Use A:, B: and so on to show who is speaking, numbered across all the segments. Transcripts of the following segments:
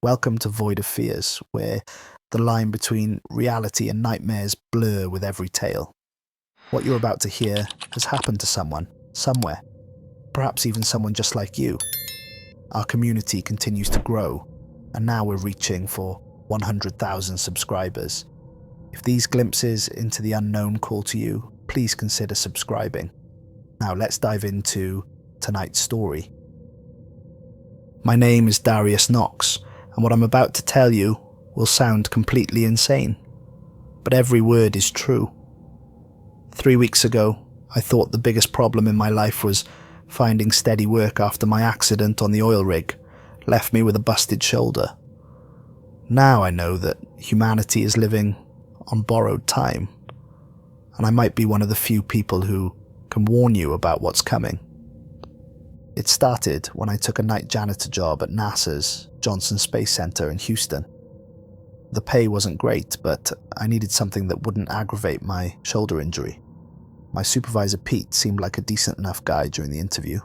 A: Welcome to Void of Fears, where the line between reality and nightmares blur with every tale. What you're about to hear has happened to someone, somewhere, perhaps even someone just like you. Our community continues to grow, and now we're reaching for 100,000 subscribers. If these glimpses into the unknown call to you, please consider subscribing. Now let's dive into tonight's story. My name is Darius Knox, and what I'm about to tell you will sound completely insane. But every word is true. 3 weeks ago, I thought the biggest problem in my life was finding steady work after my accident on the oil rig left me with a busted shoulder. Now I know that humanity is living on borrowed time, and I might be one of the few people who can warn you about what's coming. It started when I took a night janitor job at NASA's Johnson Space Center in Houston. The pay wasn't great, but I needed something that wouldn't aggravate my shoulder injury. My supervisor Pete seemed like a decent enough guy during the interview.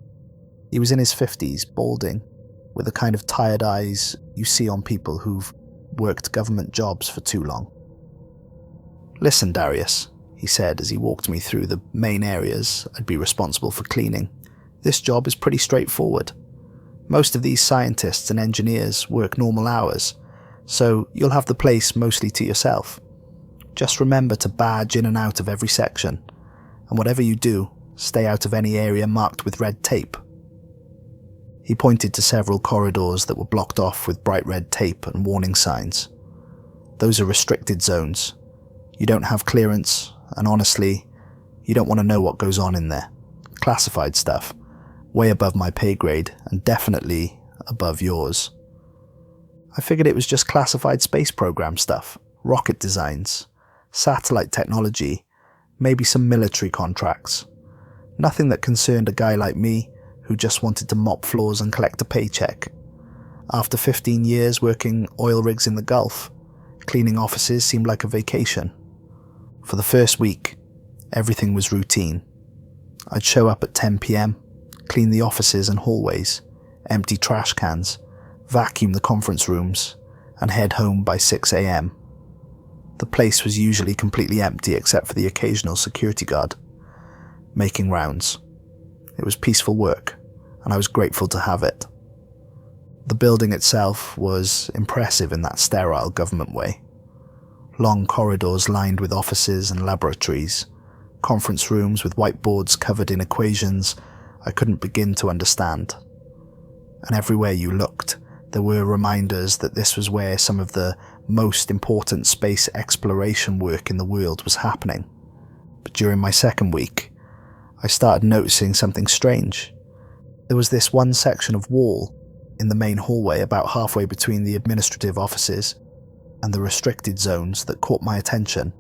A: He was in his 50s, balding, with the kind of tired eyes you see on people who've worked government jobs for too long. "Listen, Darius," he said as he walked me through the main areas I'd be responsible for cleaning. "This job is pretty straightforward. Most of these scientists and engineers work normal hours, so you'll have the place mostly to yourself. Just remember to badge in and out of every section, and whatever you do, stay out of any area marked with red tape." He pointed to several corridors that were blocked off with bright red tape and warning signs. "Those are restricted zones. You don't have clearance, and honestly, you don't want to know what goes on in there. Classified stuff. Way above my pay grade, and definitely above yours." I figured it was just classified space program stuff, rocket designs, satellite technology, maybe some military contracts. Nothing that concerned a guy like me who just wanted to mop floors and collect a paycheck. After 15 years working oil rigs in the Gulf, cleaning offices seemed like a vacation. For the first week, everything was routine. I'd show up at 10 p.m, clean the offices and hallways, empty trash cans, vacuum the conference rooms, and head home by 6 a.m. The place was usually completely empty except for the occasional security guard, making rounds. It was peaceful work, and I was grateful to have it. The building itself was impressive in that sterile government way. Long corridors lined with offices and laboratories, conference rooms with whiteboards covered in equations I couldn't begin to understand. And everywhere you looked, there were reminders that this was where some of the most important space exploration work in the world was happening. But during my second week, I started noticing something strange. There was this one section of wall in the main hallway about halfway between the administrative offices and the restricted zones that caught my attention.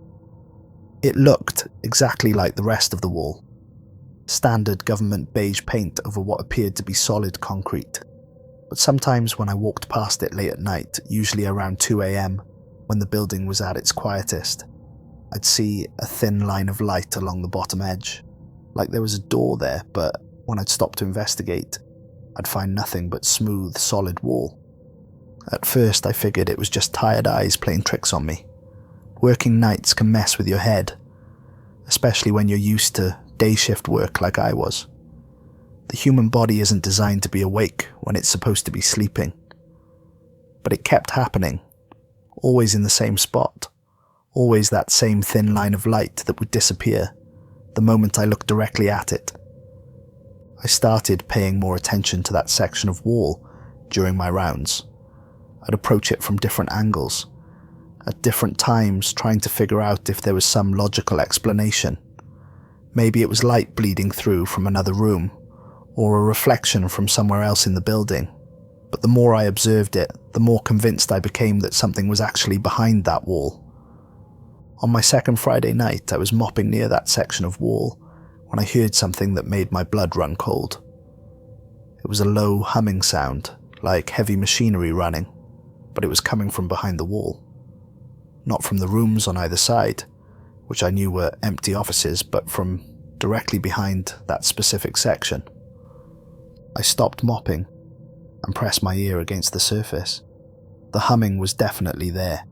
A: It looked exactly like the rest of the wall. Standard government beige paint over what appeared to be solid concrete. But sometimes when I walked past it late at night, usually around 2 a.m, when the building was at its quietest, I'd see a thin line of light along the bottom edge, like there was a door there, but when I'd stop to investigate, I'd find nothing but smooth, solid wall. At first I figured it was just tired eyes playing tricks on me. Working nights can mess with your head, especially when you're used to day shift work like I was. The human body isn't designed to be awake when it's supposed to be sleeping. But it kept happening, always in the same spot, always that same thin line of light that would disappear the moment I looked directly at it. I started paying more attention to that section of wall during my rounds. I'd approach it from different angles, at different times trying to figure out if there was some logical explanation. Maybe it was light bleeding through from another room, or a reflection from somewhere else in the building. But the more I observed it, the more convinced I became that something was actually behind that wall. On my second Friday night, I was mopping near that section of wall when I heard something that made my blood run cold. It was a low humming sound, like heavy machinery running, but it was coming from behind the wall. Not from the rooms on either side, which I knew were empty offices, but from directly behind that specific section. I stopped mopping and pressed my ear against the surface. The humming was definitely there,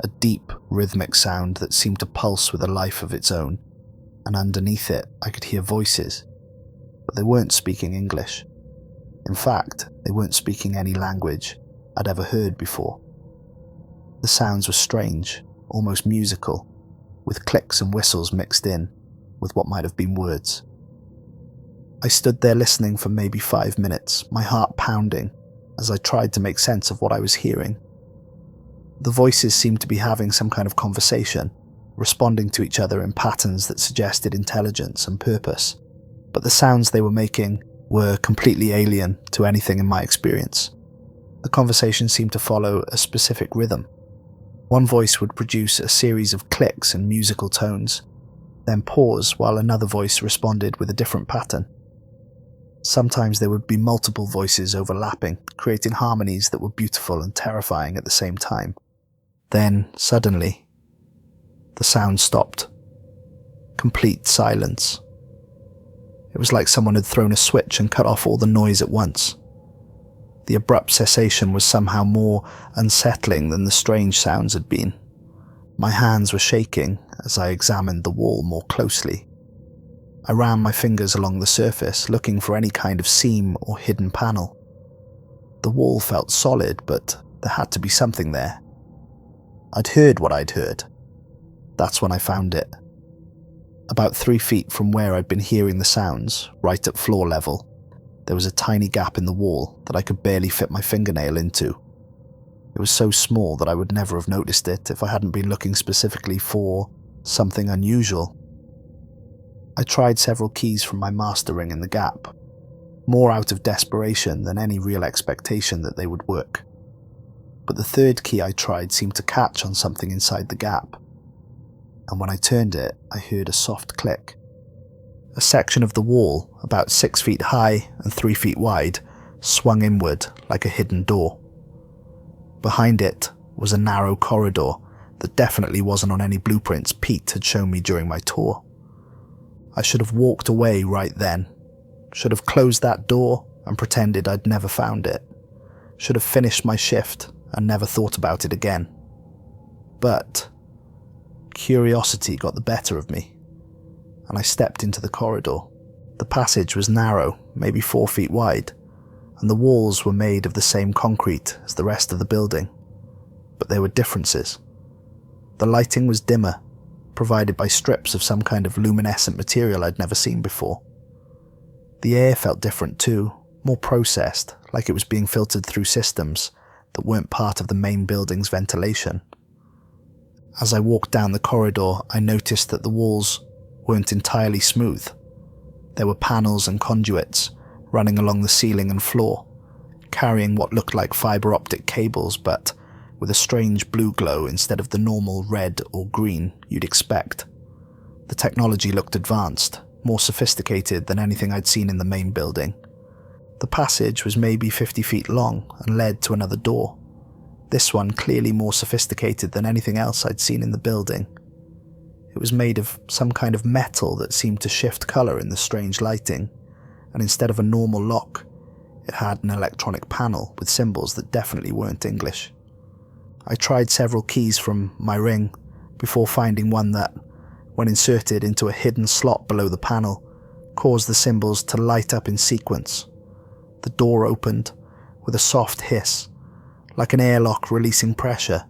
A: a deep, rhythmic sound that seemed to pulse with a life of its own, and underneath it I could hear voices, but they weren't speaking English. In fact, they weren't speaking any language I'd ever heard before. The sounds were strange, almost musical, with clicks and whistles mixed in with what might have been words. I stood there listening for maybe 5 minutes, my heart pounding, as I tried to make sense of what I was hearing. The voices seemed to be having some kind of conversation, responding to each other in patterns that suggested intelligence and purpose, but the sounds they were making were completely alien to anything in my experience. The conversation seemed to follow a specific rhythm. One voice would produce a series of clicks and musical tones, then pause while another voice responded with a different pattern. Sometimes there would be multiple voices overlapping, creating harmonies that were beautiful and terrifying at the same time. Then, suddenly, the sound stopped. Complete silence. It was like someone had thrown a switch and cut off all the noise at once. The abrupt cessation was somehow more unsettling than the strange sounds had been. My hands were shaking as I examined the wall more closely. I ran my fingers along the surface, looking for any kind of seam or hidden panel. The wall felt solid, but there had to be something there. I'd heard what I'd heard. That's when I found it. About 3 feet from where I'd been hearing the sounds, right at floor level, there was a tiny gap in the wall that I could barely fit my fingernail into. It was so small that I would never have noticed it if I hadn't been looking specifically for something unusual. I tried several keys from my master ring in the gap, more out of desperation than any real expectation that they would work. But the third key I tried seemed to catch on something inside the gap, and when I turned it, I heard a soft click. A section of the wall, about 6 feet high and 3 feet wide, swung inward like a hidden door. Behind it was a narrow corridor that definitely wasn't on any blueprints Pete had shown me during my tour. I should have walked away right then, should have closed that door and pretended I'd never found it, should have finished my shift and never thought about it again. But curiosity got the better of me, and I stepped into the corridor. The passage was narrow, maybe 4 feet wide, and the walls were made of the same concrete as the rest of the building, but there were differences. The lighting was dimmer, provided by strips of some kind of luminescent material I'd never seen before. The air felt different too, more processed, like it was being filtered through systems that weren't part of the main building's ventilation. As I walked down the corridor, I noticed that the walls weren't entirely smooth. There were panels and conduits running along the ceiling and floor, carrying what looked like fiber optic cables, but with a strange blue glow instead of the normal red or green you'd expect. The technology looked advanced, more sophisticated than anything I'd seen in the main building. The passage was maybe 50 feet long and led to another door. This one clearly more sophisticated than anything else I'd seen in the building. It was made of some kind of metal that seemed to shift colour in the strange lighting, and instead of a normal lock, it had an electronic panel with symbols that definitely weren't English. I tried several keys from my ring before finding one that, when inserted into a hidden slot below the panel, caused the symbols to light up in sequence. The door opened with a soft hiss, like an airlock releasing pressure,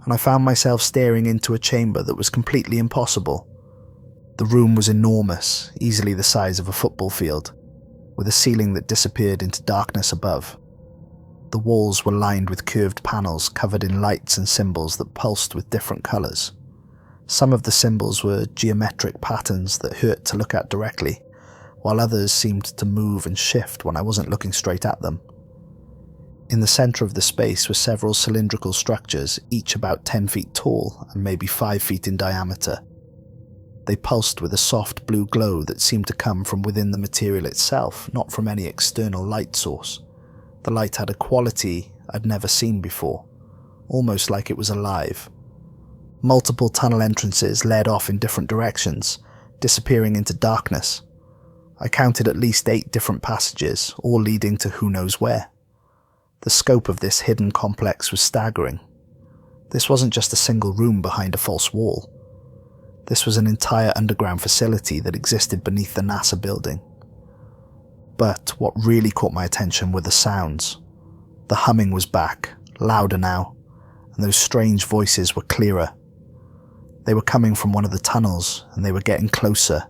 A: and I found myself staring into a chamber that was completely impossible. The room was enormous, easily the size of a football field, with a ceiling that disappeared into darkness above. The walls were lined with curved panels covered in lights and symbols that pulsed with different colours. Some of the symbols were geometric patterns that hurt to look at directly, while others seemed to move and shift when I wasn't looking straight at them. In the centre of the space were several cylindrical structures, each about 10 feet tall and maybe 5 feet in diameter. They pulsed with a soft blue glow that seemed to come from within the material itself, not from any external light source. The light had a quality I'd never seen before, almost like it was alive. Multiple tunnel entrances led off in different directions, disappearing into darkness. I counted at least 8 different passages, all leading to who knows where. The scope of this hidden complex was staggering. This wasn't just a single room behind a false wall. This was an entire underground facility that existed beneath the NASA building. But what really caught my attention were the sounds. The humming was back, louder now, and those strange voices were clearer. They were coming from one of the tunnels, and they were getting closer.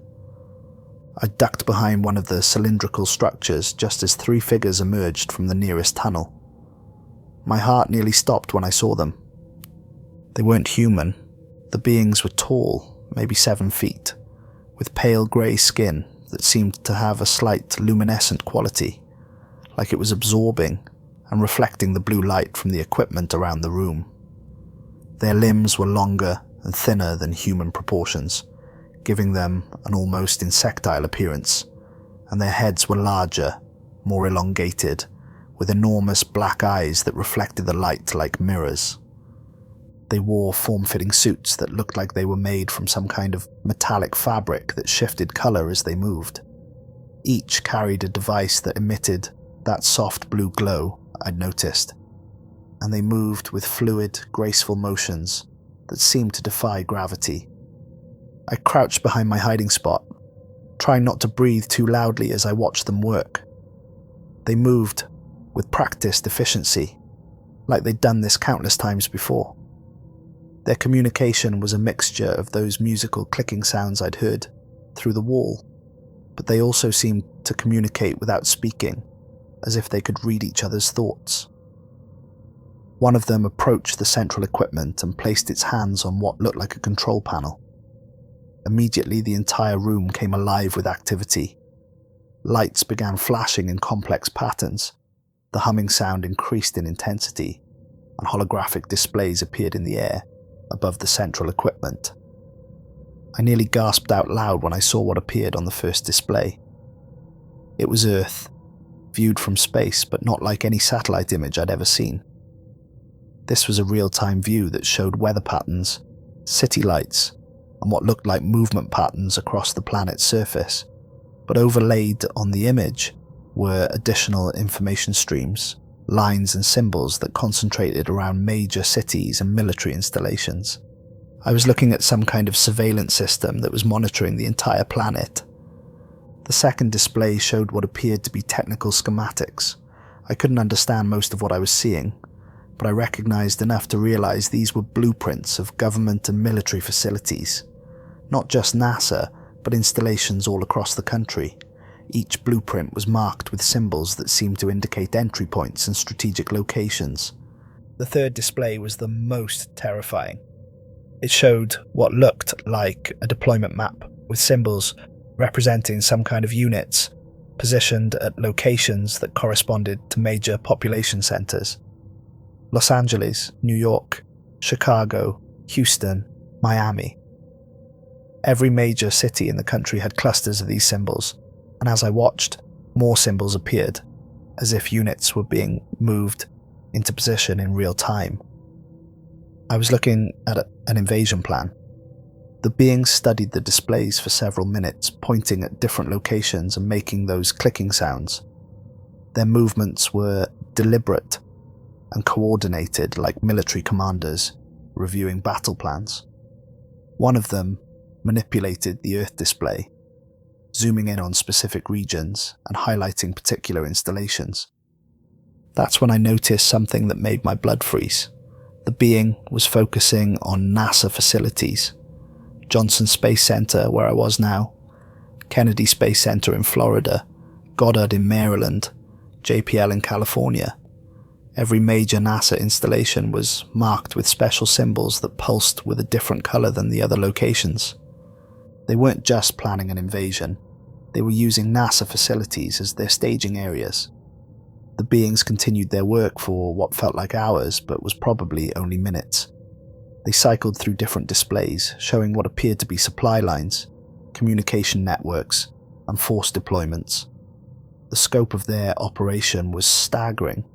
A: I ducked behind one of the cylindrical structures just as 3 figures emerged from the nearest tunnel. My heart nearly stopped when I saw them. They weren't human. The beings were tall, maybe 7 feet, with pale grey skin that seemed to have a slight luminescent quality, like it was absorbing and reflecting the blue light from the equipment around the room. Their limbs were longer and thinner than human proportions, giving them an almost insectile appearance, and their heads were larger, more elongated, with enormous black eyes that reflected the light like mirrors. They wore form-fitting suits that looked like they were made from some kind of metallic fabric that shifted colour as they moved. Each carried a device that emitted that soft blue glow I'd noticed, and they moved with fluid, graceful motions that seemed to defy gravity. I crouched behind my hiding spot, trying not to breathe too loudly as I watched them work. They moved with practiced efficiency, like they'd done this countless times before. Their communication was a mixture of those musical clicking sounds I'd heard through the wall, but they also seemed to communicate without speaking, as if they could read each other's thoughts. One of them approached the central equipment and placed its hands on what looked like a control panel. Immediately, the entire room came alive with activity. Lights began flashing in complex patterns, the humming sound increased in intensity, and holographic displays appeared in the air above the central equipment. I nearly gasped out loud when I saw what appeared on the first display. It was Earth, viewed from space, but not like any satellite image I'd ever seen. This was a real-time view that showed weather patterns, city lights, and what looked like movement patterns across the planet's surface, but overlaid on the image were additional information streams, lines and symbols that concentrated around major cities and military installations. I was looking at some kind of surveillance system that was monitoring the entire planet. The second display showed what appeared to be technical schematics. I couldn't understand most of what I was seeing, but I recognized enough to realize these were blueprints of government and military facilities. Not just NASA, but installations all across the country. Each blueprint was marked with symbols that seemed to indicate entry points and strategic locations. The third display was the most terrifying. It showed what looked like a deployment map with symbols representing some kind of units positioned at locations that corresponded to major population centers. Los Angeles, New York, Chicago, Houston, Miami. Every major city in the country had clusters of these symbols, and as I watched, more symbols appeared, as if units were being moved into position in real time. I was looking at an invasion plan. The beings studied the displays for several minutes, pointing at different locations and making those clicking sounds. Their movements were deliberate and coordinated like military commanders reviewing battle plans. One of them manipulated the Earth display, zooming in on specific regions and highlighting particular installations. That's when I noticed something that made my blood freeze. The being was focusing on NASA facilities. Johnson Space Center, where I was now, Kennedy Space Center in Florida, Goddard in Maryland, JPL in California. Every major NASA installation was marked with special symbols that pulsed with a different color than the other locations. They weren't just planning an invasion. They were using NASA facilities as their staging areas. The beings continued their work for what felt like hours, but was probably only minutes. They cycled through different displays, showing what appeared to be supply lines, communication networks, and force deployments. The scope of their operation was staggering.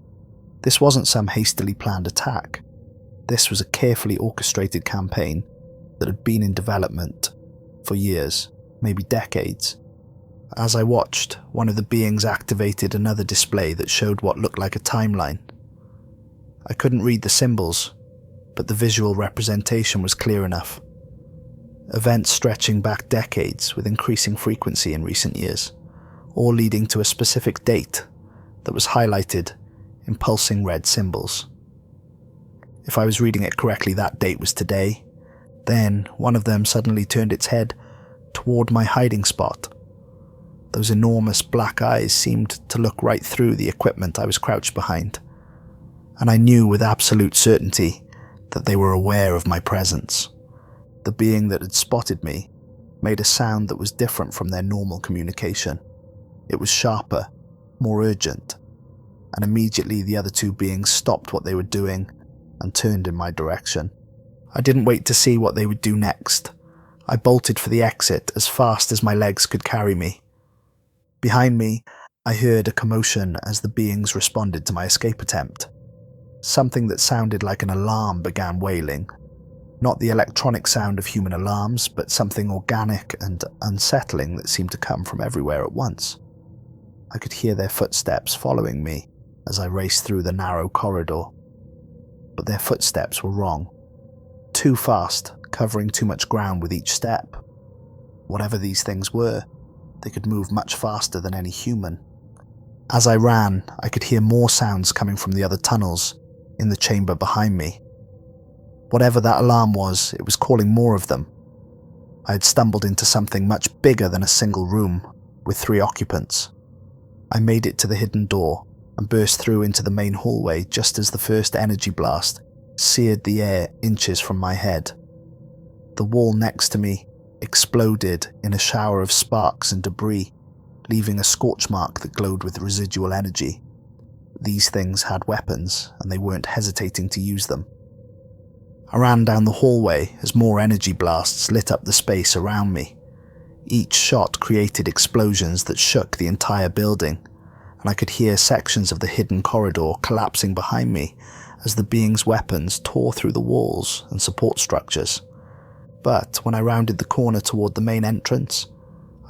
A: This wasn't some hastily planned attack. This was a carefully orchestrated campaign that had been in development for years, maybe decades. As I watched, one of the beings activated another display that showed what looked like a timeline. I couldn't read the symbols, but the visual representation was clear enough. Events stretching back decades with increasing frequency in recent years, all leading to a specific date that was highlighted in pulsing red symbols. If I was reading it correctly, that date was today. Then one of them suddenly turned its head toward my hiding spot. Those enormous black eyes seemed to look right through the equipment I was crouched behind, and I knew with absolute certainty that they were aware of my presence. The being that had spotted me made a sound that was different from their normal communication. It was sharper, more urgent, and immediately the other two beings stopped what they were doing and turned in my direction. I didn't wait to see what they would do next. I bolted for the exit as fast as my legs could carry me. Behind me, I heard a commotion as the beings responded to my escape attempt. Something that sounded like an alarm began wailing. Not the electronic sound of human alarms, but something organic and unsettling that seemed to come from everywhere at once. I could hear their footsteps following me as I raced through the narrow corridor. But their footsteps were wrong. Too fast, covering too much ground with each step. Whatever these things were, they could move much faster than any human. As I ran, I could hear more sounds coming from the other tunnels in the chamber behind me. Whatever that alarm was, it was calling more of them. I had stumbled into something much bigger than a single room, with 3 occupants. I made it to the hidden door and burst through into the main hallway just as the first energy blast seared the air inches from my head. The wall next to me exploded in a shower of sparks and debris, leaving a scorch mark that glowed with residual energy. These things had weapons, and they weren't hesitating to use them. I ran down the hallway as more energy blasts lit up the space around me. Each shot created explosions that shook the entire building, and I could hear sections of the hidden corridor collapsing behind me as the being's weapons tore through the walls and support structures. But when I rounded the corner toward the main entrance,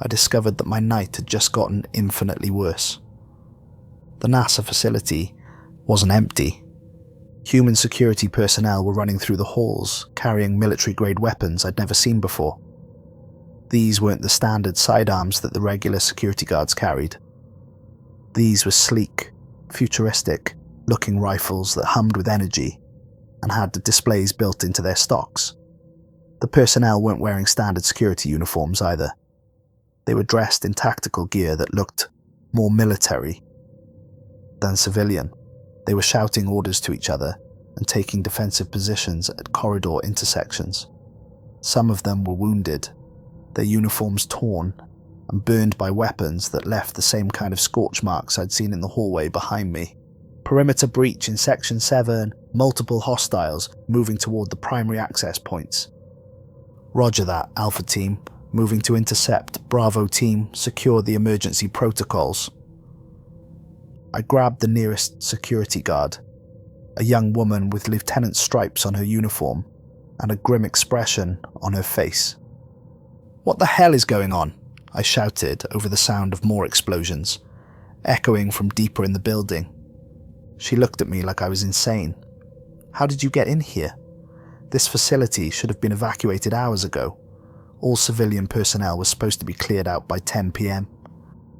A: I discovered that my night had just gotten infinitely worse. The NASA facility wasn't empty. Human security personnel were running through the halls, carrying military-grade weapons I'd never seen before. These weren't the standard sidearms that the regular security guards carried. These were sleek, futuristic-looking rifles that hummed with energy and had the displays built into their stocks. The personnel weren't wearing standard security uniforms either. They were dressed in tactical gear that looked more military than civilian. They were shouting orders to each other and taking defensive positions at corridor intersections. Some of them were wounded, their uniforms torn and burned by weapons that left the same kind of scorch marks I'd seen in the hallway behind me. Perimeter breach in Section 7, multiple hostiles moving toward the primary access points. Roger that, Alpha Team. Moving to intercept. Bravo Team, secure the emergency protocols. I grabbed the nearest security guard, a young woman with lieutenant stripes on her uniform and a grim expression on her face. "What the hell is going on?" I shouted over the sound of more explosions, echoing from deeper in the building. She looked at me like I was insane. "How did you get in here? This facility should have been evacuated hours ago. All civilian personnel was supposed to be cleared out by 10 p.m.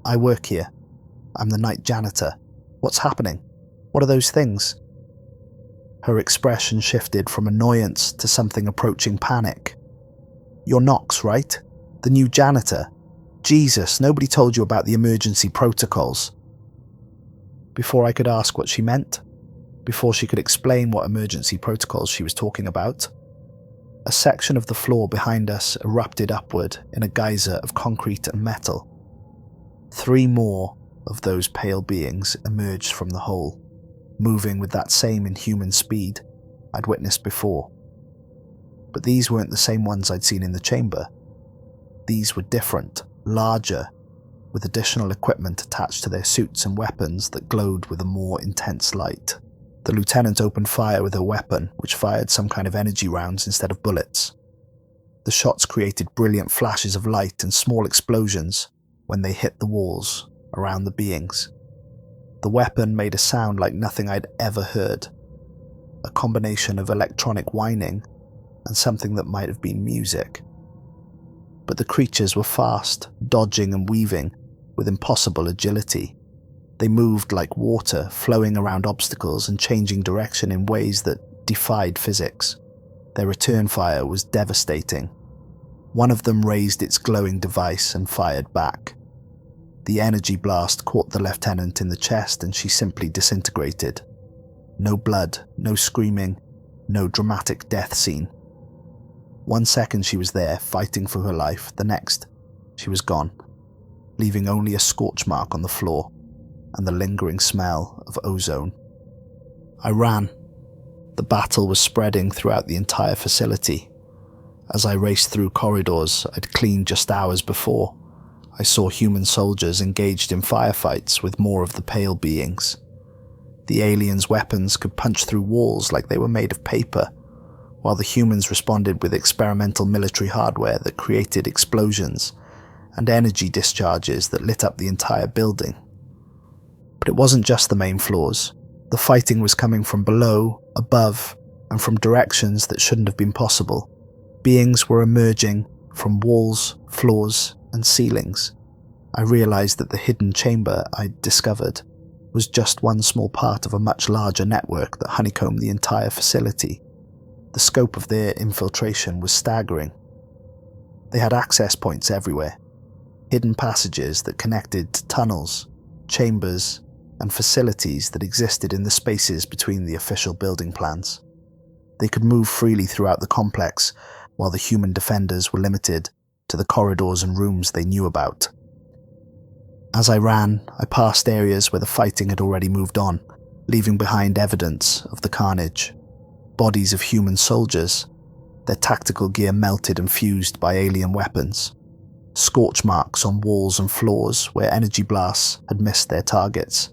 A: I work here. I'm the night janitor. What's happening? What are those things?" Her expression shifted from annoyance to something approaching panic. "You're Knox, right? The new janitor? Jesus, nobody told you about the emergency protocols." Before I could ask what she meant, before she could explain what emergency protocols she was talking about, a section of the floor behind us erupted upward in a geyser of concrete and metal. 3 more of those pale beings emerged from the hole, moving with that same inhuman speed I'd witnessed before. But these weren't the same ones I'd seen in the chamber. These were different, larger, with additional equipment attached to their suits and weapons that glowed with a more intense light. The lieutenant opened fire with her weapon, which fired some kind of energy rounds instead of bullets. The shots created brilliant flashes of light and small explosions when they hit the walls around the beings. The weapon made a sound like nothing I'd ever heard. a combination of electronic whining and something that might have been music. But the creatures were fast, dodging and weaving with impossible agility. They moved like water, flowing around obstacles and changing direction in ways that defied physics. Their return fire was devastating. One of them raised its glowing device and fired back. The energy blast caught the lieutenant in the chest and she simply disintegrated. No blood, no screaming, no dramatic death scene. 1 second she was there, fighting for her life. The next, she was gone, leaving only a scorch mark on the floor and the lingering smell of ozone. I ran. The battle was spreading throughout the entire facility. As I raced through corridors I'd cleaned just hours before, I saw human soldiers engaged in firefights with more of the pale beings. The aliens' weapons could punch through walls like they were made of paper, while the humans responded with experimental military hardware that created explosions and energy discharges that lit up the entire building. But it wasn't just the main floors. The fighting was coming from below, above, and from directions that shouldn't have been possible. Beings were emerging from walls, floors, and ceilings. I realized that the hidden chamber I'd discovered was just one small part of a much larger network that honeycombed the entire facility. The scope of their infiltration was staggering. They had access points everywhere, hidden passages that connected to tunnels, chambers, and facilities that existed in the spaces between the official building plans. They could move freely throughout the complex, while the human defenders were limited to the corridors and rooms they knew about. As I ran, I passed areas where the fighting had already moved on, leaving behind evidence of the carnage. Bodies of human soldiers, their tactical gear melted and fused by alien weapons. Scorch marks on walls and floors where energy blasts had missed their targets.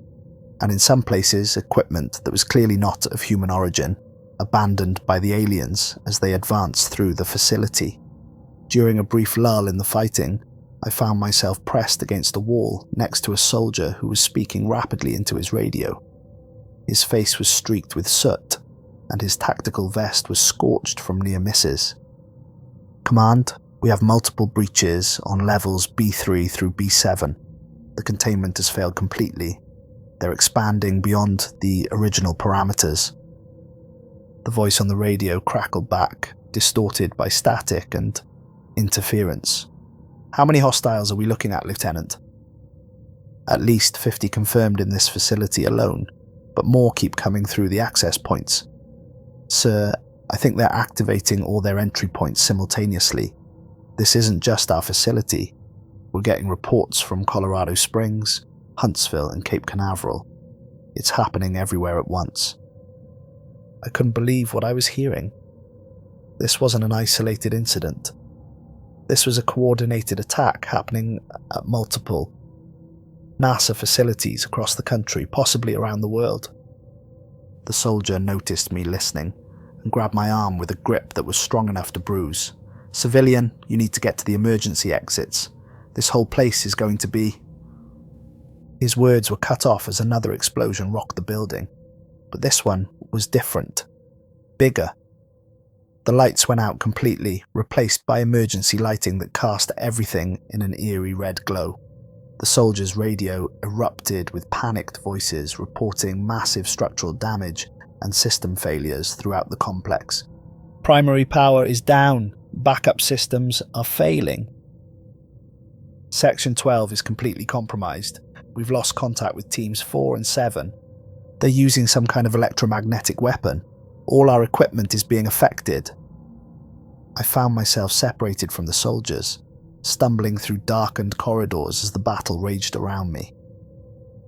A: And in some places, equipment that was clearly not of human origin, abandoned by the aliens as they advanced through the facility. During a brief lull in the fighting, I found myself pressed against a wall next to a soldier who was speaking rapidly into his radio. His face was streaked with soot, and his tactical vest was scorched from near misses. "Command, we have multiple breaches on levels B3 through B7. The containment has failed completely. They're expanding beyond the original parameters." The voice on the radio crackled back, distorted by static and interference. "How many hostiles are we looking at, Lieutenant?" "At least 50 confirmed in this facility alone, but more keep coming through the access points. Sir, I think they're activating all their entry points simultaneously. This isn't just our facility. We're getting reports from Colorado Springs, Huntsville, and Cape Canaveral. It's happening everywhere at once." I couldn't believe what I was hearing. This wasn't an isolated incident. This was a coordinated attack happening at multiple NASA facilities across the country, possibly around the world. The soldier noticed me listening and grabbed my arm with a grip that was strong enough to bruise. "Civilian, you need to get to the emergency exits. This whole place is going to be..." His words were cut off as another explosion rocked the building, but this one was different, bigger. The lights went out completely, replaced by emergency lighting that cast everything in an eerie red glow. The soldier's radio erupted with panicked voices reporting massive structural damage and system failures throughout the complex. "Primary power is down. Backup systems are failing. Section 12 is completely compromised. We've lost contact with teams 4 and 7. They're using some kind of electromagnetic weapon. All our equipment is being affected." I found myself separated from the soldiers, stumbling through darkened corridors as the battle raged around me.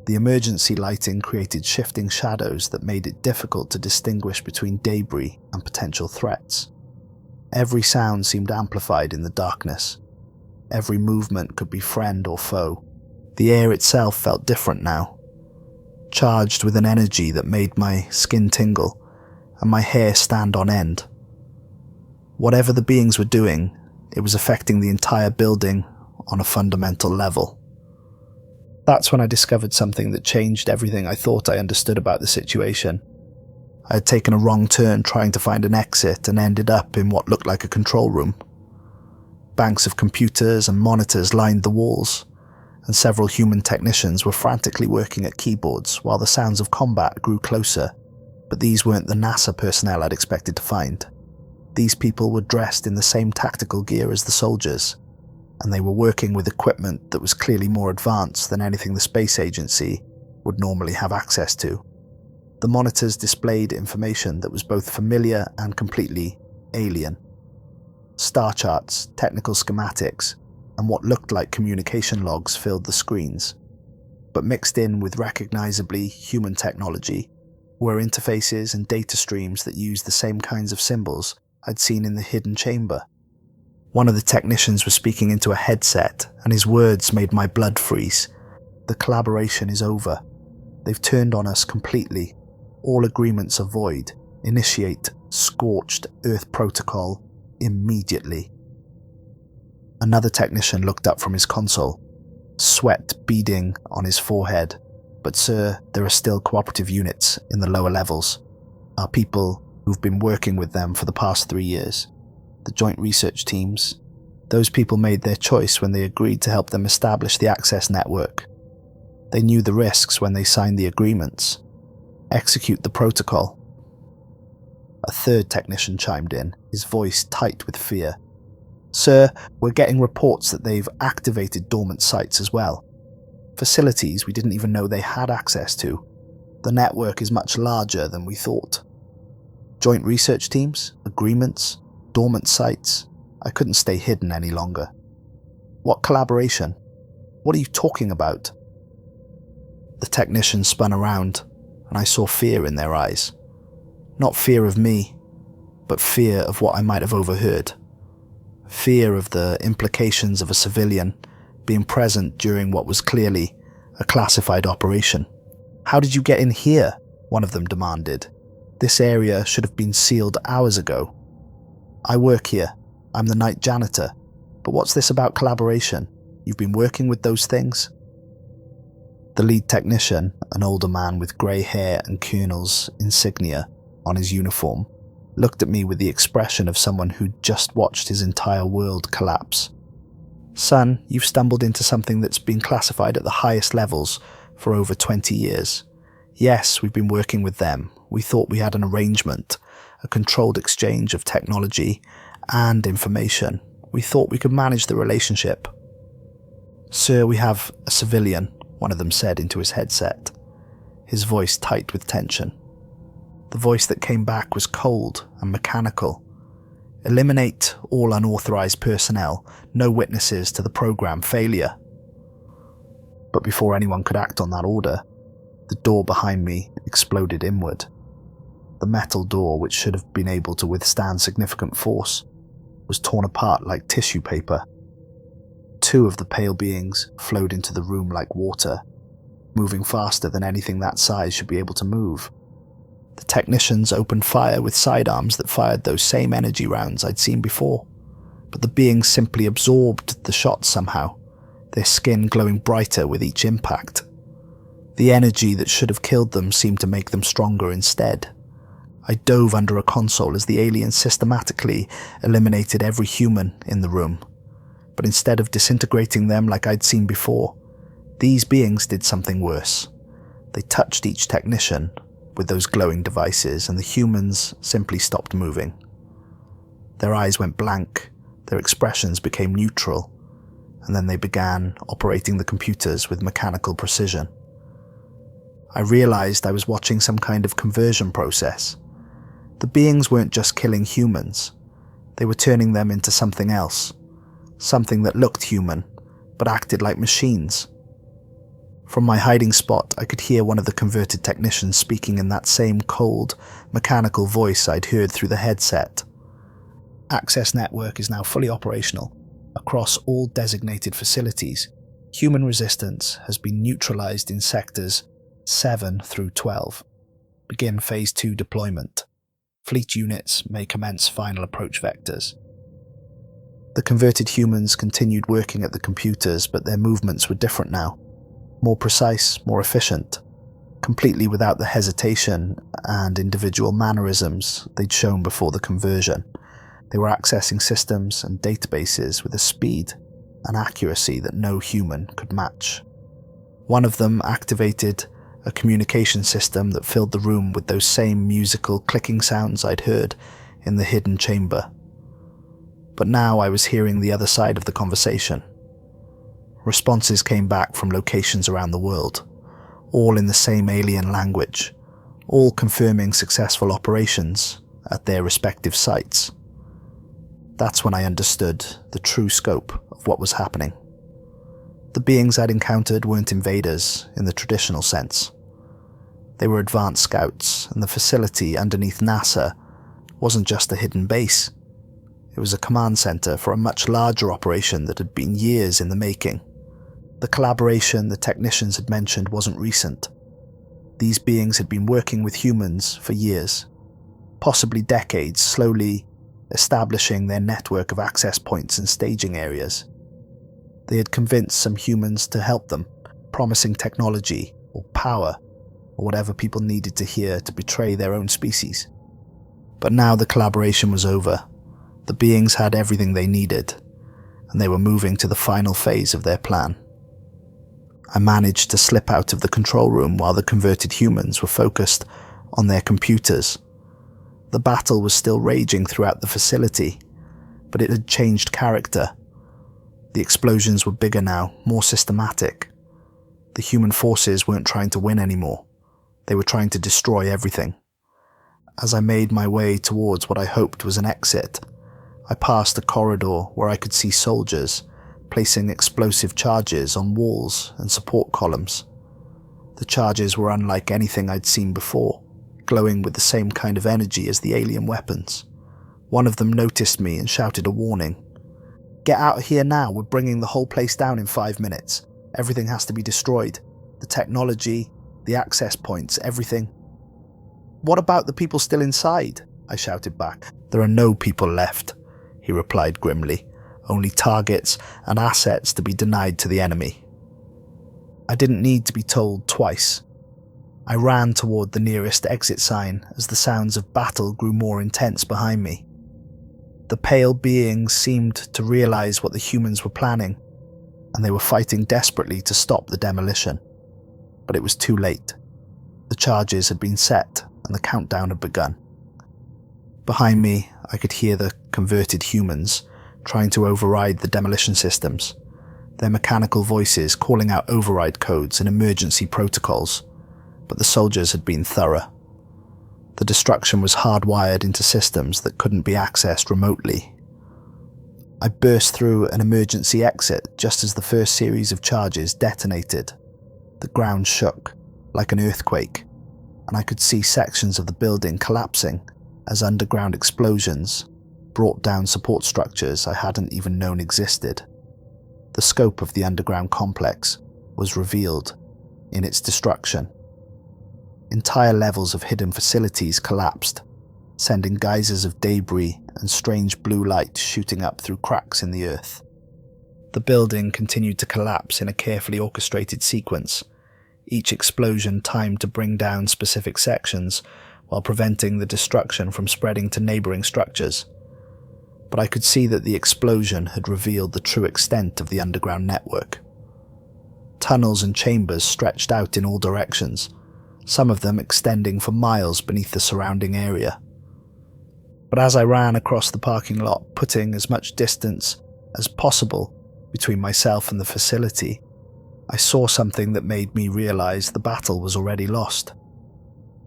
A: The emergency lighting created shifting shadows that made it difficult to distinguish between debris and potential threats. Every sound seemed amplified in the darkness. Every movement could be friend or foe. The air itself felt different now, charged with an energy that made my skin tingle and my hair stand on end. Whatever the beings were doing, it was affecting the entire building on a fundamental level. That's when I discovered something that changed everything I thought I understood about the situation. I had taken a wrong turn trying to find an exit and ended up in what looked like a control room. Banks of computers and monitors lined the walls, and several human technicians were frantically working at keyboards while the sounds of combat grew closer, but these weren't the NASA personnel I'd expected to find. These people were dressed in the same tactical gear as the soldiers, and they were working with equipment that was clearly more advanced than anything the space agency would normally have access to. The monitors displayed information that was both familiar and completely alien. Star charts, technical schematics, and what looked like communication logs filled the screens. But mixed in with recognizably human technology were interfaces and data streams that used the same kinds of symbols I'd seen in the hidden chamber. One of the technicians was speaking into a headset, and his words made my blood freeze. The collaboration is over. They've turned on us completely. All agreements are void. Initiate scorched earth protocol immediately. Another technician looked up from his console, sweat beading on his forehead. But sir, there are still cooperative units in the lower levels. Our people who've been working with them for the past 3 years. The joint research teams. Those people made their choice when they agreed to help them establish the access network. They knew the risks when they signed the agreements. Execute the protocol. A third technician chimed in, his voice tight with fear. Sir, we're getting reports that they've activated dormant sites as well. Facilities we didn't even know they had access to. The network is much larger than we thought. Joint research teams, agreements, dormant sites. I couldn't stay hidden any longer. What collaboration? What are you talking about? The technician spun around, and I saw fear in their eyes. Not fear of me, but fear of what I might have overheard. Fear of the implications of a civilian being present during what was clearly a classified operation. How did you get in here? One of them demanded. This area should have been sealed hours ago. I work here. I'm the night janitor. But what's this about collaboration? You've been working with those things? The lead technician, an older man with grey hair and colonel's insignia on his uniform, looked at me with the expression of someone who'd just watched his entire world collapse. Son, you've stumbled into something that's been classified at the highest levels for over 20 years. Yes, we've been working with them. We thought we had an arrangement, a controlled exchange of technology and information. We thought we could manage the relationship. Sir, we have a civilian, one of them said into his headset, his voice tight with tension. The voice that came back was cold and mechanical. Eliminate all unauthorized personnel, no witnesses to the program failure. But before anyone could act on that order, the door behind me exploded inward. The metal door, which should have been able to withstand significant force, was torn apart like tissue paper. 2 of the pale beings flowed into the room like water, moving faster than anything that size should be able to move. The technicians opened fire with sidearms that fired those same energy rounds I'd seen before, but the beings simply absorbed the shots somehow, their skin glowing brighter with each impact. The energy that should have killed them seemed to make them stronger instead. I dove under a console as the aliens systematically eliminated every human in the room, but instead of disintegrating them like I'd seen before, these beings did something worse. They touched each technician with those glowing devices, and the humans simply stopped moving. Their eyes went blank, their expressions became neutral, and then they began operating the computers with mechanical precision. I realized I was watching some kind of conversion process. The beings weren't just killing humans, they were turning them into something else, something that looked human, but acted like machines. From my hiding spot, I could hear one of the converted technicians speaking in that same cold, mechanical voice I'd heard through the headset. Access network is now fully operational. Across all designated facilities, human resistance has been neutralized in sectors 7 through 12. Begin Phase 2 deployment. Fleet units may commence final approach vectors. The converted humans continued working at the computers, but their movements were different now. More precise, more efficient. completely without the hesitation and individual mannerisms they'd shown before the conversion. They were accessing systems and databases with a speed and accuracy that no human could match. One of them activated a communication system that filled the room with those same musical clicking sounds I'd heard in the hidden chamber. But now I was hearing the other side of the conversation. Responses came back from locations around the world, all in the same alien language, all confirming successful operations at their respective sites. That's when I understood the true scope of what was happening. The beings I'd encountered weren't invaders in the traditional sense. They were advanced scouts, and the facility underneath NASA wasn't just a hidden base. It was a command center for a much larger operation that had been years in the making. The collaboration the technicians had mentioned wasn't recent. These beings had been working with humans for years, possibly decades, slowly establishing their network of access points and staging areas. They had convinced some humans to help them, promising technology or power or whatever people needed to hear to betray their own species. But now the collaboration was over. The beings had everything they needed, and they were moving to the final phase of their plan. I managed to slip out of the control room while the converted humans were focused on their computers. The battle was still raging throughout the facility, but it had changed character. The explosions were bigger now, more systematic. The human forces weren't trying to win anymore. They were trying to destroy everything. As I made my way towards what I hoped was an exit, I passed a corridor where I could see soldiers placing explosive charges on walls and support columns. The charges were unlike anything I'd seen before, glowing with the same kind of energy as the alien weapons. One of them noticed me and shouted a warning. "Get out of here now, we're bringing the whole place down in 5 minutes. Everything has to be destroyed. The technology, the access points, everything." "What about the people still inside?" I shouted back. "There are no people left," he replied grimly. "Only targets and assets to be denied to the enemy." I didn't need to be told twice. I ran toward the nearest exit sign as the sounds of battle grew more intense behind me. The pale beings seemed to realize what the humans were planning, and they were fighting desperately to stop the demolition. But it was too late. The charges had been set, and the countdown had begun. Behind me, I could hear the converted humans trying to override the demolition systems, their mechanical voices calling out override codes and emergency protocols, but the soldiers had been thorough. The destruction was hardwired into systems that couldn't be accessed remotely. I burst through an emergency exit just as the first series of charges detonated. The ground shook like an earthquake, and I could see sections of the building collapsing as underground explosions brought down support structures I hadn't even known existed. The scope of the underground complex was revealed in its destruction. Entire levels of hidden facilities collapsed, sending geysers of debris and strange blue light shooting up through cracks in the earth. The building continued to collapse in a carefully orchestrated sequence, each explosion timed to bring down specific sections while preventing the destruction from spreading to neighboring structures. But I could see that the explosion had revealed the true extent of the underground network. Tunnels and chambers stretched out in all directions, some of them extending for miles beneath the surrounding area. But as I ran across the parking lot, putting as much distance as possible between myself and the facility, I saw something that made me realize the battle was already lost.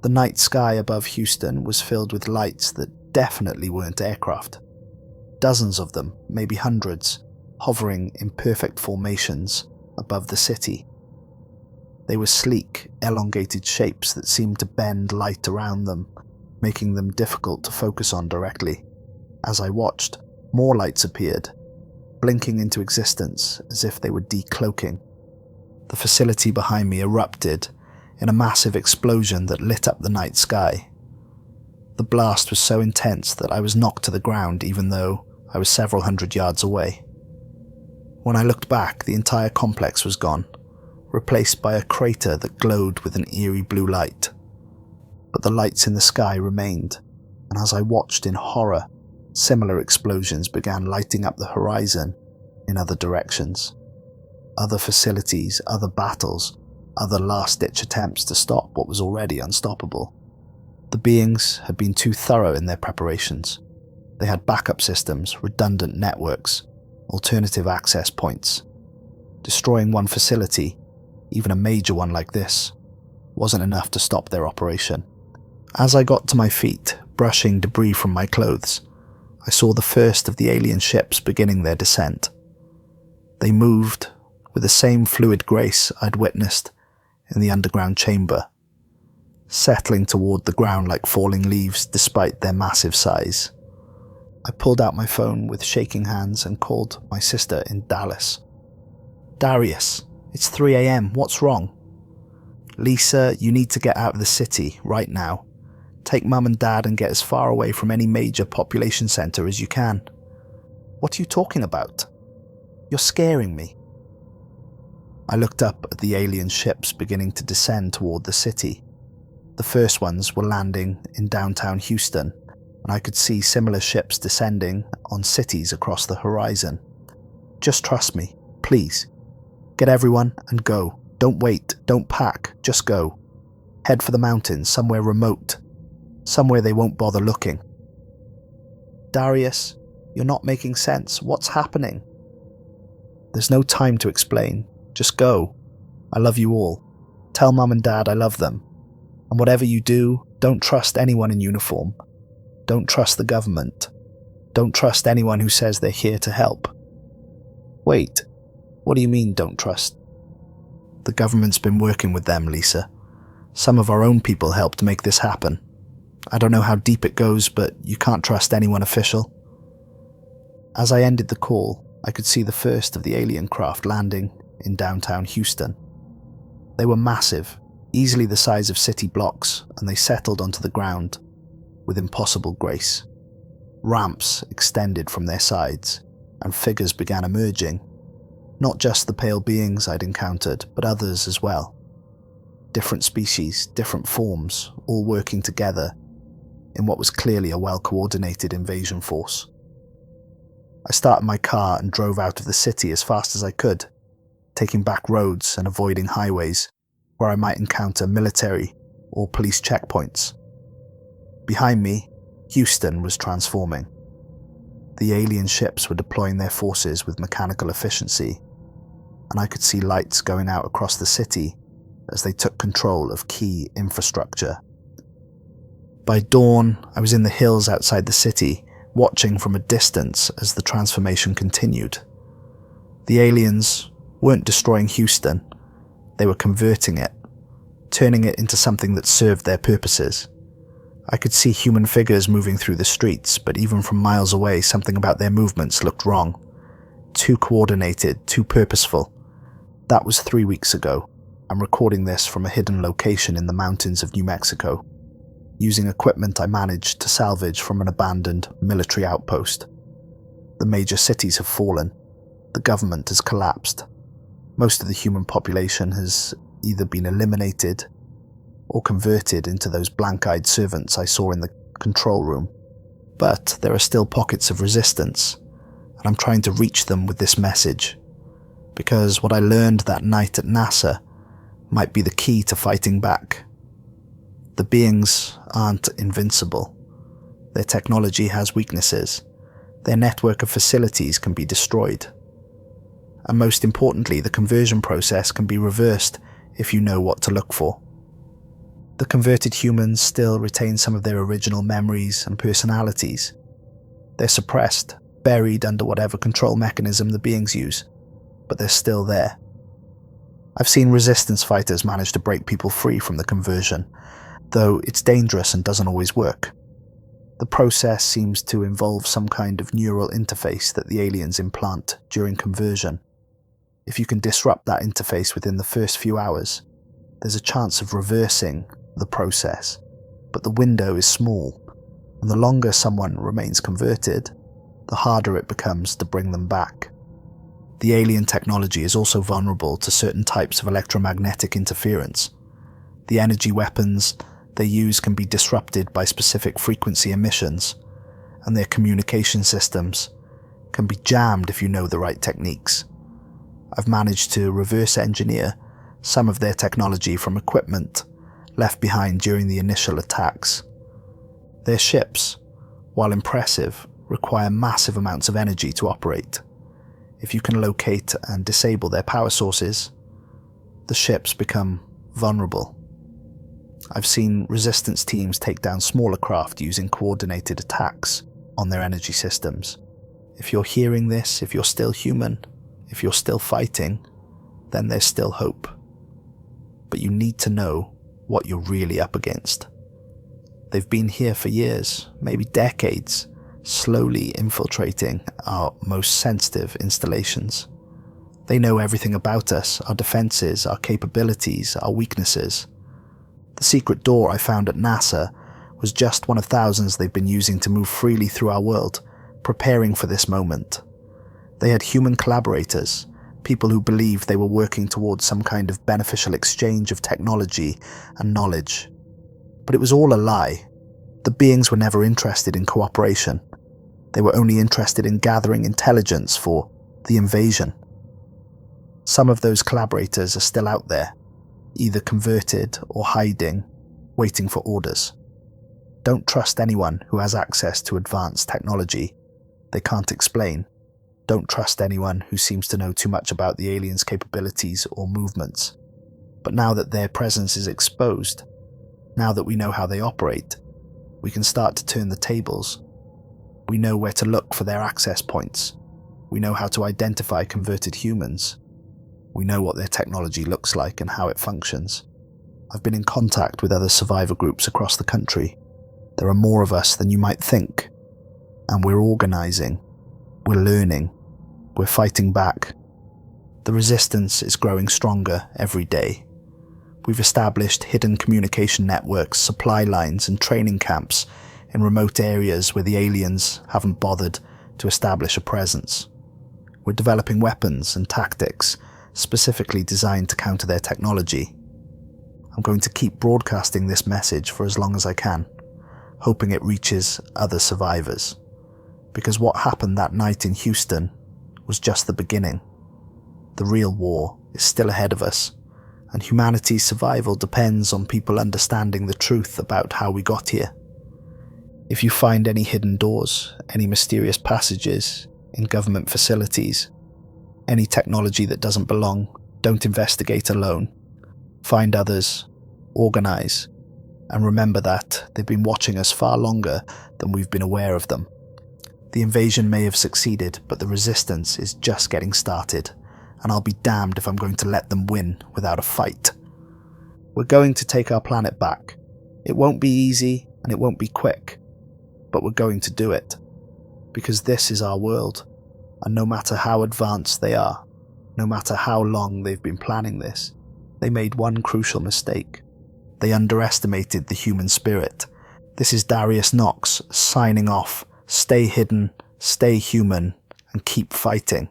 A: The night sky above Houston was filled with lights that definitely weren't aircraft. Dozens of them, maybe hundreds, hovering in perfect formations above the city. They were sleek, elongated shapes that seemed to bend light around them, making them difficult to focus on directly. As I watched, more lights appeared, blinking into existence as if they were decloaking. The facility behind me erupted in a massive explosion that lit up the night sky. The blast was so intense that I was knocked to the ground even though I was several hundred yards away. When I looked back, the entire complex was gone, replaced by a crater that glowed with an eerie blue light. But the lights in the sky remained, and as I watched in horror, similar explosions began lighting up the horizon in other directions. Other facilities, other battles, other last-ditch attempts to stop what was already unstoppable. The beings had been too thorough in their preparations. They had backup systems, redundant networks, alternative access points. Destroying one facility, even a major one like this, wasn't enough to stop their operation. As I got to my feet, brushing debris from my clothes, I saw the first of the alien ships beginning their descent. They moved with the same fluid grace I'd witnessed in the underground chamber, settling toward the ground like falling leaves despite their massive size. I pulled out my phone with shaking hands and called my sister in Dallas. "Darius, it's 3 a.m. What's wrong?" "Lisa, you need to get out of the city right now. Take Mum and Dad and get as far away from any major population center as you can." "What are you talking about? You're scaring me." I looked up at the alien ships beginning to descend toward the city. The first ones were landing in downtown Houston, and I could see similar ships descending on cities across the horizon. "Just trust me, please. Get everyone and go. Don't wait, don't pack, just go. Head for the mountains, somewhere remote. Somewhere they won't bother looking." "Darius, you're not making sense. What's happening?" "There's no time to explain. Just go. I love you all. Tell Mum and Dad I love them. And whatever you do, don't trust anyone in uniform. Don't trust the government. Don't trust anyone who says they're here to help." "Wait, what do you mean, don't trust?" "The government's been working with them, Lisa. Some of our own people helped make this happen. I don't know how deep it goes, but you can't trust anyone official." As I ended the call, I could see the first of the alien craft landing in downtown Houston. They were massive, easily the size of city blocks, and they settled onto the ground with impossible grace. Ramps extended from their sides, and figures began emerging. Not just the pale beings I'd encountered, but others as well. Different species, different forms, all working together in what was clearly a well-coordinated invasion force. I started my car and drove out of the city as fast as I could, taking back roads and avoiding highways where I might encounter military or police checkpoints. Behind me, Houston was transforming. The alien ships were deploying their forces with mechanical efficiency, and I could see lights going out across the city as they took control of key infrastructure. By dawn, I was in the hills outside the city, watching from a distance as the transformation continued. The aliens weren't destroying Houston, they were converting it, turning it into something that served their purposes. I could see human figures moving through the streets, but even from miles away, something about their movements looked wrong. Too coordinated, too purposeful. That was 3 weeks ago. I'm recording this from a hidden location in the mountains of New Mexico, using equipment I managed to salvage from an abandoned military outpost. The major cities have fallen. The government has collapsed. Most of the human population has either been eliminated or converted into those blank-eyed servants I saw in the control room. But there are still pockets of resistance, and I'm trying to reach them with this message, because what I learned that night at NASA might be the key to fighting back. The beings aren't invincible. Their technology has weaknesses. Their network of facilities can be destroyed. And most importantly, the conversion process can be reversed if you know what to look for. The converted humans still retain some of their original memories and personalities. They're suppressed, buried under whatever control mechanism the beings use, but they're still there. I've seen resistance fighters manage to break people free from the conversion, though it's dangerous and doesn't always work. The process seems to involve some kind of neural interface that the aliens implant during conversion. If you can disrupt that interface within the first few hours, there's a chance of reversing the process, but the window is small, and the longer someone remains converted, the harder it becomes to bring them back. The alien technology is also vulnerable to certain types of electromagnetic interference. The energy weapons they use can be disrupted by specific frequency emissions, and their communication systems can be jammed if you know the right techniques. I've managed to reverse engineer some of their technology from equipment left behind during the initial attacks. Their ships, while impressive, require massive amounts of energy to operate. If you can locate and disable their power sources, the ships become vulnerable. I've seen resistance teams take down smaller craft using coordinated attacks on their energy systems. If you're hearing this, if you're still human, if you're still fighting, then there's still hope. But you need to know what you're really up against. They've been here for years, maybe decades, slowly infiltrating our most sensitive installations. They know everything about us, our defenses, our capabilities, our weaknesses. The secret door I found at NASA was just one of thousands they've been using to move freely through our world, preparing for this moment. They had human collaborators, people who believed they were working towards some kind of beneficial exchange of technology and knowledge. But it was all a lie. The beings were never interested in cooperation. They were only interested in gathering intelligence for the invasion. Some of those collaborators are still out there, either converted or hiding, waiting for orders. Don't trust anyone who has access to advanced technology they can't explain. Don't trust anyone who seems to know too much about the aliens' capabilities or movements. But now that their presence is exposed, now that we know how they operate, we can start to turn the tables. We know where to look for their access points. We know how to identify converted humans. We know what their technology looks like and how it functions. I've been in contact with other survivor groups across the country. There are more of us than you might think. And we're organizing. We're learning. We're fighting back. The resistance is growing stronger every day. We've established hidden communication networks, supply lines, and training camps in remote areas where the aliens haven't bothered to establish a presence. We're developing weapons and tactics specifically designed to counter their technology. I'm going to keep broadcasting this message for as long as I can, hoping it reaches other survivors. Because what happened that night in Houston was just the beginning. The real war is still ahead of us, and humanity's survival depends on people understanding the truth about how we got here. If you find any hidden doors, any mysterious passages in government facilities, any technology that doesn't belong, don't investigate alone. Find others, organize, and remember that they've been watching us far longer than we've been aware of them. The invasion may have succeeded, but the resistance is just getting started, and I'll be damned if I'm going to let them win without a fight. We're going to take our planet back. It won't be easy, and it won't be quick, but we're going to do it. Because this is our world, and no matter how advanced they are, no matter how long they've been planning this, they made one crucial mistake. They underestimated the human spirit. This is Darius Knox signing off. Stay hidden, stay human, and keep fighting.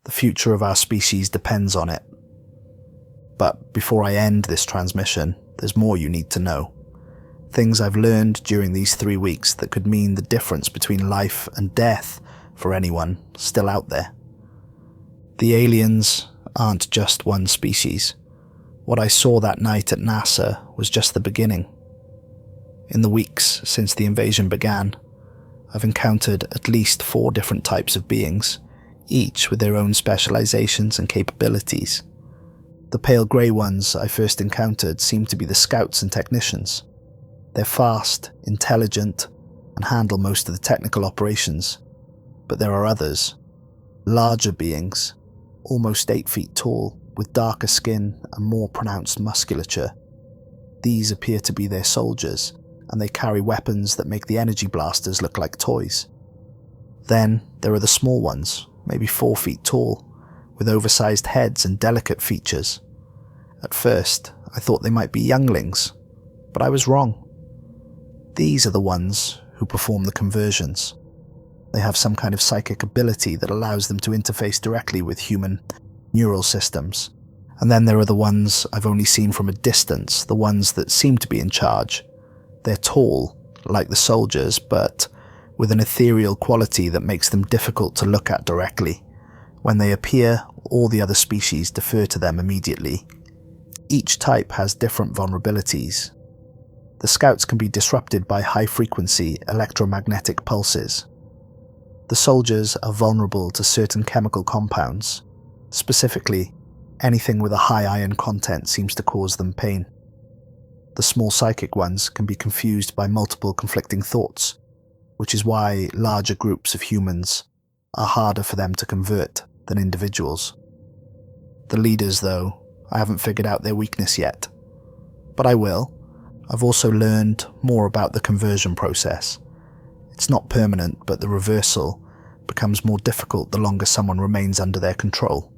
A: The future of our species depends on it. But before I end this transmission, there's more you need to know. Things I've learned during these 3 weeks that could mean the difference between life and death for anyone still out there. The aliens aren't just one species. What I saw that night at NASA was just the beginning. In the weeks since the invasion began, I've encountered at least 4 different types of beings, each with their own specializations and capabilities. The pale grey ones I first encountered seemed to be the scouts and technicians. They're fast, intelligent, and handle most of the technical operations. But there are others, larger beings, almost 8 feet tall, with darker skin and more pronounced musculature. These appear to be their soldiers, and they carry weapons that make the energy blasters look like toys. Then there are the small ones, maybe 4 feet tall, with oversized heads and delicate features. At first, I thought they might be younglings, but I was wrong. These are the ones who perform the conversions. They have some kind of psychic ability that allows them to interface directly with human neural systems. And then there are the ones I've only seen from a distance, the ones that seem to be in charge. They're tall, like the soldiers, but with an ethereal quality that makes them difficult to look at directly. When they appear, all the other species defer to them immediately. Each type has different vulnerabilities. The scouts can be disrupted by high-frequency electromagnetic pulses. The soldiers are vulnerable to certain chemical compounds. Specifically, anything with a high iron content seems to cause them pain. The small psychic ones can be confused by multiple conflicting thoughts, which is why larger groups of humans are harder for them to convert than individuals. The leaders, though, I haven't figured out their weakness yet. But I will. I've also learned more about the conversion process. It's not permanent, but the reversal becomes more difficult the longer someone remains under their control.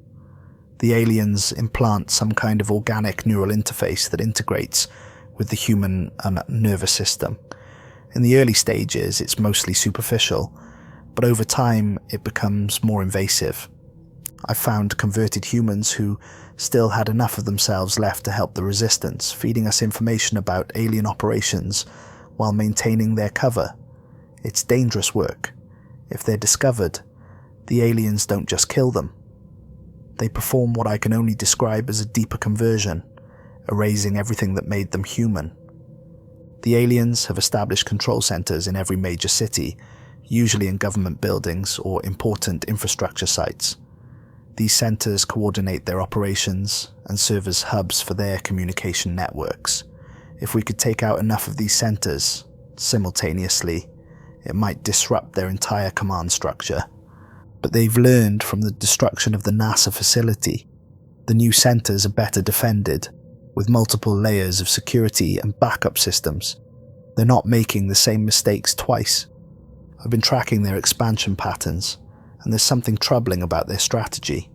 A: The aliens implant some kind of organic neural interface that integrates with the human and nervous system. In the early stages, it's mostly superficial, but over time, it becomes more invasive. I found converted humans who still had enough of themselves left to help the resistance, feeding us information about alien operations while maintaining their cover. It's dangerous work. If they're discovered, the aliens don't just kill them. They perform what I can only describe as a deeper conversion, erasing everything that made them human. The aliens have established control centers in every major city, usually in government buildings or important infrastructure sites. These centers coordinate their operations and serve as hubs for their communication networks. If we could take out enough of these centers simultaneously, it might disrupt their entire command structure. But they've learned from the destruction of the NASA facility. The new centers are better defended, with multiple layers of security and backup systems. They're not making the same mistakes twice. I've been tracking their expansion patterns, and there's something troubling about their strategy.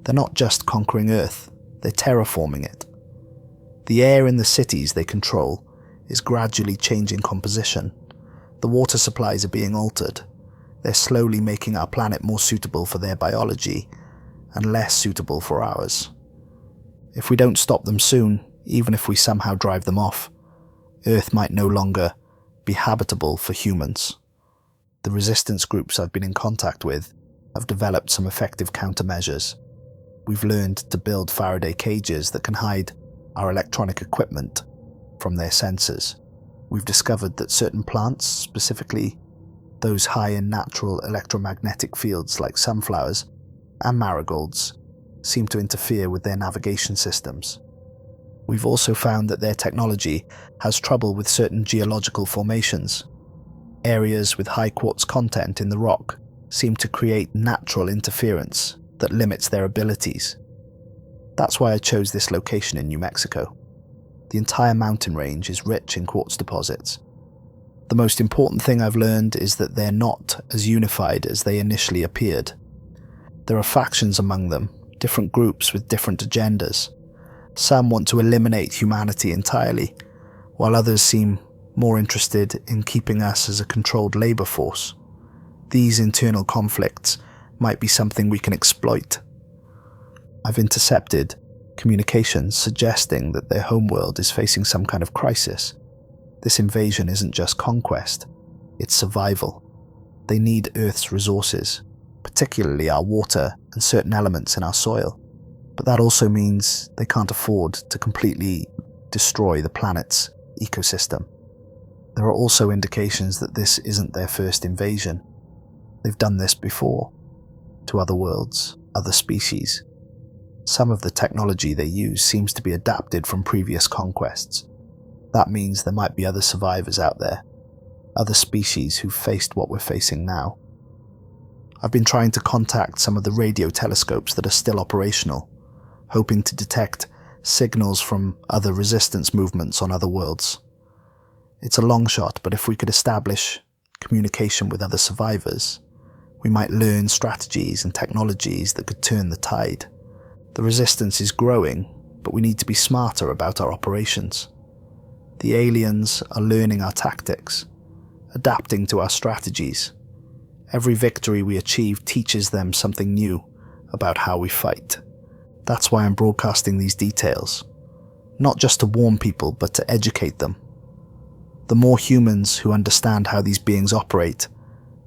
A: They're not just conquering Earth, they're terraforming it. The air in the cities they control is gradually changing composition. The water supplies are being altered. They're slowly making our planet more suitable for their biology and less suitable for ours. If we don't stop them soon, even if we somehow drive them off, Earth might no longer be habitable for humans. The resistance groups I've been in contact with have developed some effective countermeasures. We've learned to build Faraday cages that can hide our electronic equipment from their sensors. We've discovered that certain plants, specifically those high in natural electromagnetic fields like sunflowers and marigolds, seem to interfere with their navigation systems. We've also found that their technology has trouble with certain geological formations. Areas with high quartz content in the rock seem to create natural interference that limits their abilities. That's why I chose this location in New Mexico. The entire mountain range is rich in quartz deposits. The most important thing I've learned is that they're not as unified as they initially appeared. There are factions among them, different groups with different agendas. Some want to eliminate humanity entirely, while others seem more interested in keeping us as a controlled labor force. These internal conflicts might be something we can exploit. I've intercepted communications suggesting that their homeworld is facing some kind of crisis. This invasion isn't just conquest, it's survival. They need Earth's resources, particularly our water and certain elements in our soil. But that also means they can't afford to completely destroy the planet's ecosystem. There are also indications that this isn't their first invasion. They've done this before, to other worlds, other species. Some of the technology they use seems to be adapted from previous conquests. That means there might be other survivors out there, other species who've faced what we're facing now. I've been trying to contact some of the radio telescopes that are still operational, hoping to detect signals from other resistance movements on other worlds. It's a long shot, but if we could establish communication with other survivors, we might learn strategies and technologies that could turn the tide. The resistance is growing, but we need to be smarter about our operations. The aliens are learning our tactics, adapting to our strategies. Every victory we achieve teaches them something new about how we fight. That's why I'm broadcasting these details. Not just to warn people, but to educate them. The more humans who understand how these beings operate,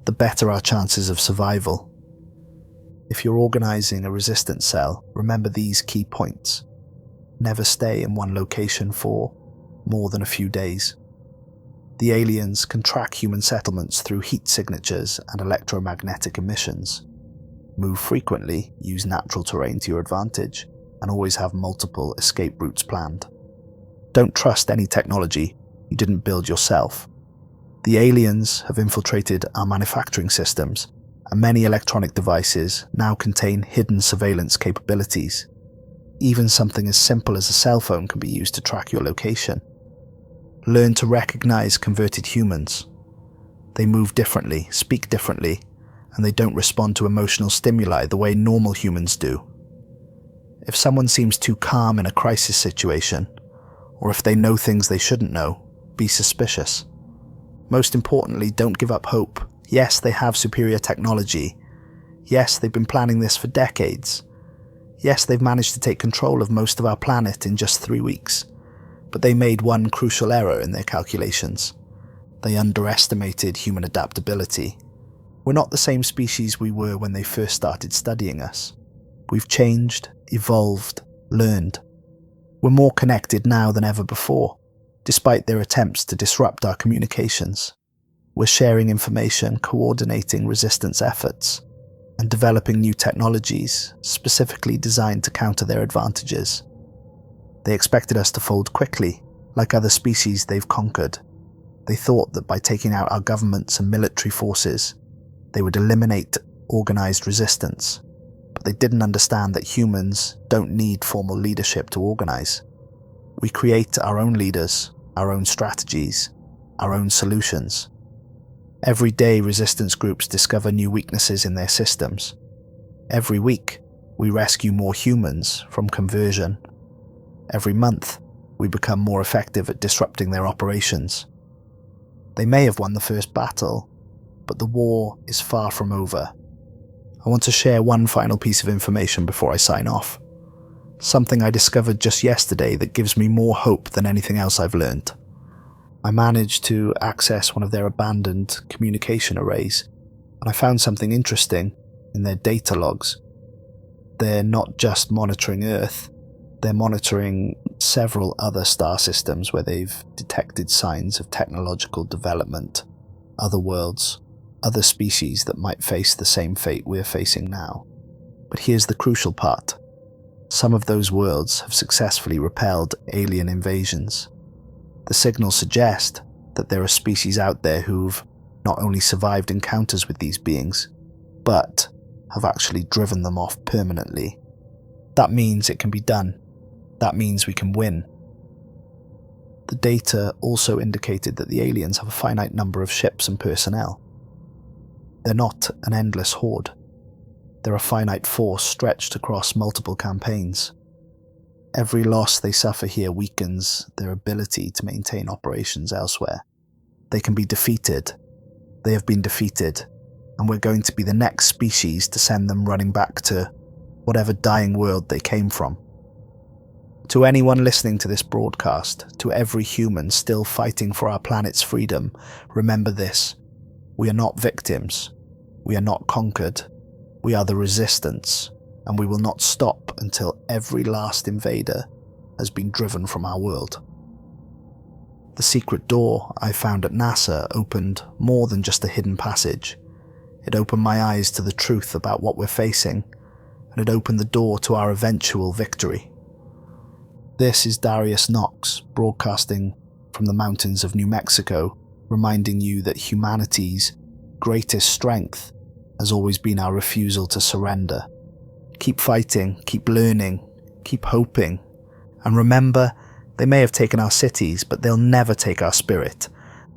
A: the better our chances of survival. If you're organizing a resistance cell, remember these key points. Never stay in one location for more than a few days. The aliens can track human settlements through heat signatures and electromagnetic emissions. Move frequently, use natural terrain to your advantage, and always have multiple escape routes planned. Don't trust any technology you didn't build yourself. The aliens have infiltrated our manufacturing systems, and many electronic devices now contain hidden surveillance capabilities. Even something as simple as a cell phone can be used to track your location. Learn to recognize converted humans. They move differently, speak differently, and they don't respond to emotional stimuli the way normal humans do. If someone seems too calm in a crisis situation, or if they know things they shouldn't know, be suspicious. Most importantly, don't give up hope. Yes, they have superior technology. Yes, they've been planning this for decades. Yes, they've managed to take control of most of our planet in just 3 weeks. But they made one crucial error in their calculations. They underestimated human adaptability. We're not the same species we were when they first started studying us. We've changed, evolved, learned. We're more connected now than ever before, despite their attempts to disrupt our communications. We're sharing information, coordinating resistance efforts, and developing new technologies specifically designed to counter their advantages. They expected us to fold quickly, like other species they've conquered. They thought that by taking out our governments and military forces, they would eliminate organized resistance. But they didn't understand that humans don't need formal leadership to organize. We create our own leaders, our own strategies, our own solutions. Every day, resistance groups discover new weaknesses in their systems. Every week, we rescue more humans from conversion. Every month, we become more effective at disrupting their operations. They may have won the first battle, but the war is far from over. I want to share one final piece of information before I sign off. Something I discovered just yesterday that gives me more hope than anything else I've learned. I managed to access one of their abandoned communication arrays, and I found something interesting in their data logs. They're not just monitoring Earth, they're monitoring several other star systems where they've detected signs of technological development, other worlds, other species that might face the same fate we're facing now. But here's the crucial part. Some of those worlds have successfully repelled alien invasions. The signals suggest that there are species out there who've not only survived encounters with these beings, but have actually driven them off permanently. That means it can be done. That means we can win. The data also indicated that the aliens have a finite number of ships and personnel. They're not an endless horde. They're a finite force stretched across multiple campaigns. Every loss they suffer here weakens their ability to maintain operations elsewhere. They can be defeated. They have been defeated, and we're going to be the next species to send them running back to whatever dying world they came from. To anyone listening to this broadcast, to every human still fighting for our planet's freedom, remember this. We are not victims. We are not conquered. We are the resistance, and we will not stop until every last invader has been driven from our world. The secret door I found at NASA opened more than just a hidden passage. It opened my eyes to the truth about what we're facing, and it opened the door to our eventual victory. This is Darius Knox, broadcasting from the mountains of New Mexico, reminding you that humanity's greatest strength has always been our refusal to surrender. Keep fighting, keep learning, keep hoping, and remember, they may have taken our cities, but they'll never take our spirit.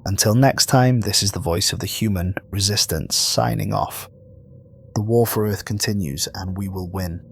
A: Until next time, this is the voice of the human resistance signing off. The war for Earth continues, and we will win.